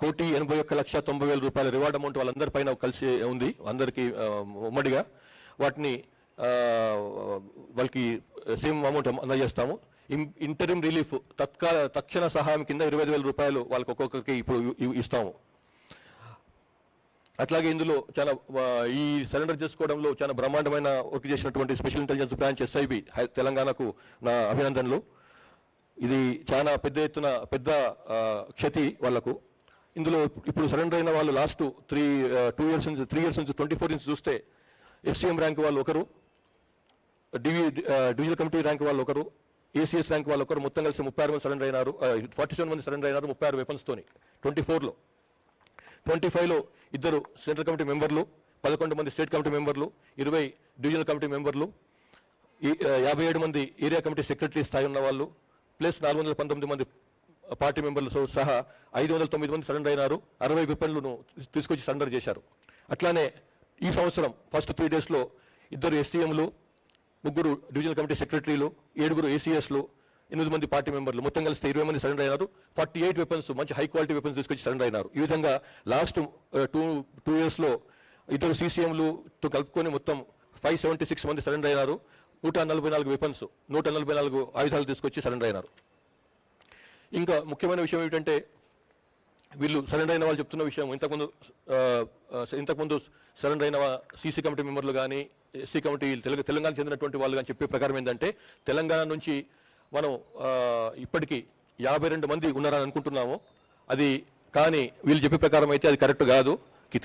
1,81,90,000 రూపాయల reward amount వాళ్ళందరిపైన కలిసి ఉంది, అందరికీ ఉమ్మడిగా. వాటిని వాళ్ళకి సేమ్ అమౌంట్ అందజేస్తాము. ఇంటరిమ్ రిలీఫ్ తక్షణ సహాయం కింద 25,000 రూపాయలు వాళ్ళకి ఒక్కొక్కరికి ఇప్పుడు ఇస్తాము. అట్లాగే ఇందులో చాలా ఈ సరెండర్ చేసుకోవడంలో చాలా బ్రహ్మాండమైన వర్క్ చేసినటువంటి స్పెషల్ ఇంటెలిజెన్స్ బ్రాంచ్ SIB తెలంగాణకు నా అభినందనలు. ఇది చాలా పెద్ద ఎత్తున పెద్ద క్షతి వాళ్లకు. ఇందులో ఇప్పుడు సరెండర్ అయిన వాళ్ళు లాస్ట్ 3 ఇయర్స్ నుంచి 24 నుంచి చూస్తే SCM ర్యాంక్ వాళ్ళు ఒకరు, డివిజనల్ కమిటీ ర్యాంక్ వాళ్ళు ఒకరు, ACS ర్యాంక్ వాళ్ళు ఒకరు, మొత్తం కలిసి 36 మంది సరెండర్ అయినారు. 47 మంది సరెండర్ అయినారు 36 వెపన్స్తోని. 24లో 25లో 2 సెంట్రల్ కమిటీ మెంబర్లు, 11 మంది స్టేట్ కమిటీ మెంబర్లు, 20 డివిజనల్ కమిటీ మెంబర్లు, 57 మంది ఏరియా కమిటీ సెక్రటరీ స్థాయి ఉన్న వాళ్ళు, ప్లస్ 419 మంది పార్టీ మెంబర్లు సహా 509 మంది సరెండర్ అయినారు. 60 వెపన్లను తీసుకొచ్చి సరెండర్ చేశారు. అట్లానే ఈ సంవత్సరం ఫస్ట్ 3 డేస్లో 2 SCMలు, 3 డివిజనల్ కమిటీ సెక్రటరీలు, 7 ACSలు, 8 మంది పార్టీ మెంబర్లు, మొత్తం కలిసి 20 మంది సరెండర్ అయినారు. 48 వెపన్స్, మంచి హై క్వాలిటీ వెపన్స్ తీసుకొచ్చి సరెండర్ అయినారు. ఈ విధంగా లాస్ట్ 2 ఇయర్స్లో 2 CCMలుతో కలుపుకొని మొత్తం 576 మంది సరెండర్ అయినారు. 144 వెపన్స్, 144 ఆయుధాలు తీసుకొచ్చి సరెండర్ అయినారు. ఇంకా ముఖ్యమైన విషయం ఏమిటంటే వీళ్ళు సరెండర్ అయిన వాళ్ళు చెప్తున్న విషయం, ఇంతకుముందు సరెండర్ అయిన CC కమిటీ మెంబర్లు కానీ SC కమిటీ తెలంగాణ చెందినటువంటి వాళ్ళు కానీ చెప్పే ప్రకారం ఏంటంటే తెలంగాణ నుంచి మనం ఇప్పటికీ 52 మంది ఉన్నారని అనుకుంటున్నాము. అది కానీ వీళ్ళు చెప్పే ప్రకారం అయితే అది కరెక్ట్ కాదు.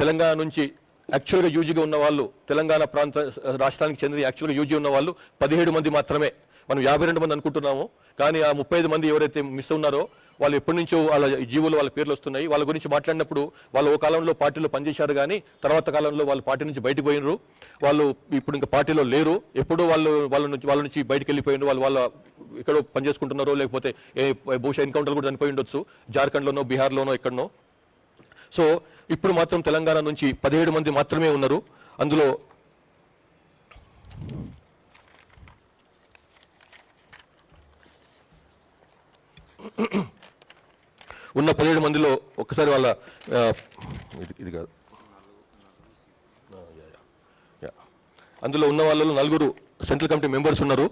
తెలంగాణ నుంచి యాక్చువల్గా యూజీగా ఉన్న వాళ్ళు, తెలంగాణ ప్రాంత రాష్ట్రానికి చెందిన యాక్చువల్గా యూజీ ఉన్న వాళ్ళు 17 మంది మాత్రమే. మనం 52 మంది అనుకుంటున్నాము, కానీ ఆ 35 మంది ఎవరైతే మిస్ ఉన్నారో వాళ్ళు ఎప్పటి నుంచో వాళ్ళ జీవులు వాళ్ళ పేర్లు వస్తున్నాయి. వాళ్ళ గురించి మాట్లాడినప్పుడు వాళ్ళు ఓ కాలంలో పార్టీలో పనిచేశారు, కానీ తర్వాత కాలంలో వాళ్ళు పార్టీ నుంచి బయటకు పోయినరు. వాళ్ళు ఇప్పుడు ఇంకా పార్టీలో లేరు. ఎప్పుడూ వాళ్ళ నుంచి బయటకు వెళ్ళిపోయినారు. వాళ్ళ ఎక్కడో పనిచేసుకుంటున్నారో, లేకపోతే బహుశా ఎన్కౌంటర్ కూడా చనిపోయి ఉండొచ్చు, జార్ఖండ్లోనో బీహార్లోనో ఎక్కడనో. సో ఇప్పుడు మాత్రం తెలంగాణ నుంచి 17 మంది మాత్రమే ఉన్నారు. అందులో ఉన్న 17 మందిలో ఒక్కసారి వాళ్ళ ఇది కాదు, అందులో ఉన్న వాళ్ళలో 4 సెంట్రల్ కమిటీ మెంబర్స్ ఉన్నారు,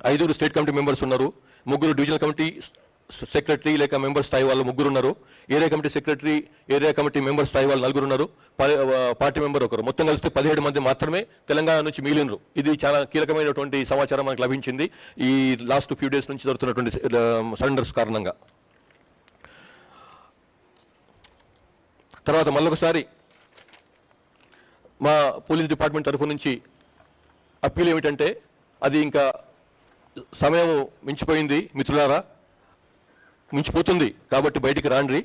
5 స్టేట్ కమిటీ మెంబర్స్ ఉన్నారు, 3 డివిజనల్ కమిటీ సెక్రటరీ లేక మెంబర్ స్థాయి వాళ్ళు 3 ఉన్నారు, area committee secretary area committee member స్థాయి వాళ్ళు 4 ఉన్నారు, పార్టీ మెంబర్ ఒకరు. మొత్తం కలిస్తే 17 మంది మాత్రమే తెలంగాణ నుంచి మిగిలినరు. ఇది చాలా కీలకమైనటువంటి సమాచారం మనకు లభించింది ఈ లాస్ట్ ఫ్యూ డేస్ నుంచి జరుగుతున్నటువంటి సరెండర్స్ కారణంగా. తర్వాత మళ్ళొకసారి మా పోలీస్ డిపార్ట్మెంట్ తరఫు నుంచి అప్పీల్ ఏమిటంటే, అది ఇంకా సమయం మించిపోయింది మిత్రులారా, మించిపోతుంది కాబట్టి బయటికి రాండ్రి.